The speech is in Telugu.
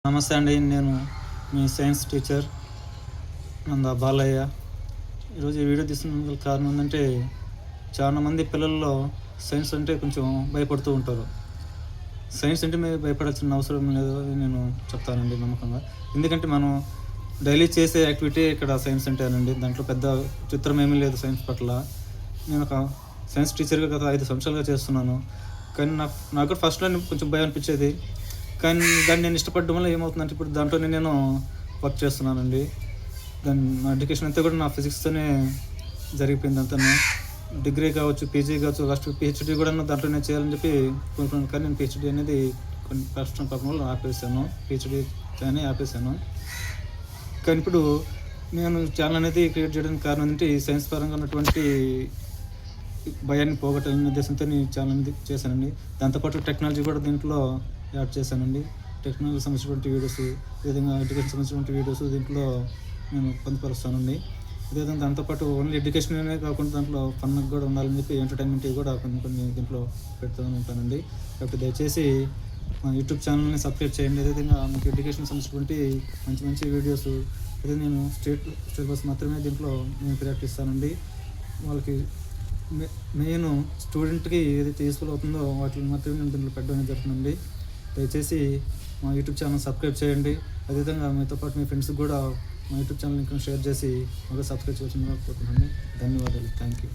నమస్తే అండి. నేను మీ సైన్స్ టీచర్ బాలయ్య. ఈరోజు ఈ వీడియో తీస్తున్నందుకు కారణం ఏంటంటే, చాలామంది పిల్లల్లో సైన్స్ అంటే కొంచెం భయపడుతూ ఉంటారు. సైన్స్ అంటే మీరు భయపడాల్సిన అవసరం లేదు అని నేను చెప్తానండి నమ్మకంగా. ఎందుకంటే మనం డైలీ చేసే యాక్టివిటీ ఇక్కడ సైన్స్ అంటేనండి. దాంట్లో పెద్ద చిత్రం ఏమీ లేదు సైన్స్ పట్ల. నేను ఒక సైన్స్ టీచర్‌గా గత 5 సంవత్సరాలుగా చేస్తున్నాను. కానీ నాకు కూడా ఫస్ట్‌లో కొంచెం భయం అనిపించేది. కానీ దాన్ని నేను ఇష్టపడడం వల్ల ఏమవుతుందంటే, ఇప్పుడు దాంట్లోనే నేను వర్క్ చేస్తున్నానండి. నా ఎడ్యుకేషన్ అంతా కూడా నా ఫిజిక్స్‌తోనే జరిగిపోయింది అంతాను. డిగ్రీ కావచ్చు, పీజీ కావచ్చు, లాస్ట్ పీహెచ్‌డీ కూడా దాంట్లోనే చేయాలని చెప్పి కోరుకున్నాను. కానీ నేను పీహెచ్‌డీ అనేది కొన్ని కష్టం పాపం వల్ల ఆపేసాను. పీహెచ్‌డీ అని ఆపేసాను. కానీ ఇప్పుడు నేను ఛానల్ అనేది క్రియేట్ చేయడానికి కారణం ఏంటంటే, ఈ సైన్స్ పరంగా ఉన్నటువంటి భయాన్ని పోగొట్టాలనే ఉద్దేశంతో నేను ఛానల్ అనేది చేశానండి. దాంతోపాటు టెక్నాలజీ కూడా దీంట్లో యాడ్ చేశానండి. టెక్నాలజీకి సంబంధించినటువంటి వీడియోస్, అదేవిధంగా ఎడ్యుకేషన్ సంబంధించినటువంటి వీడియోస్ దీంట్లో నేను పొందుపరుస్తానండి. అదేవిధంగా దాంతోపాటు ఓన్లీ ఎడ్యుకేషన్ అనే కాకుండా దాంట్లో ఫన్‌గా కూడా ఉండాలని చెప్పి ఎంటర్‌టైన్‌మెంట్‌వి కూడా కొన్ని దీంట్లో పెడుతూ ఉంటానండి. కాబట్టి దయచేసి మా యూట్యూబ్ ఛానల్‌ని సబ్స్క్రైబ్ చేయండి. అదేవిధంగా మీకు ఎడ్యుకేషన్ సంబంధించినటువంటి మంచి మంచి వీడియోస్, అదే నేను స్టేట్ సిలబస్ మాత్రమే దీంట్లో నేను ప్రయారిటీ ఇస్తానండి. వాళ్ళకి మెయిన్ స్టూడెంట్‌కి ఏదైతే యూస్‌ఫుల్ అవుతుందో వాటిని మాత్రమే నేను దీంట్లో పెట్టడం జరుగుతుందండి. దయచేసి మా యూట్యూబ్ ఛానల్ సబ్స్క్రైబ్ చేయండి. అదేవిధంగా మీతో పాటు మీ ఫ్రెండ్స్‌కి కూడా మా యూట్యూబ్ ఛానల్ లింక్‌ని షేర్ చేసి సబ్స్క్రైబ్ చేయాల్సిందిగా కోరుతున్నాను. ధన్యవాదాలు. Thank you.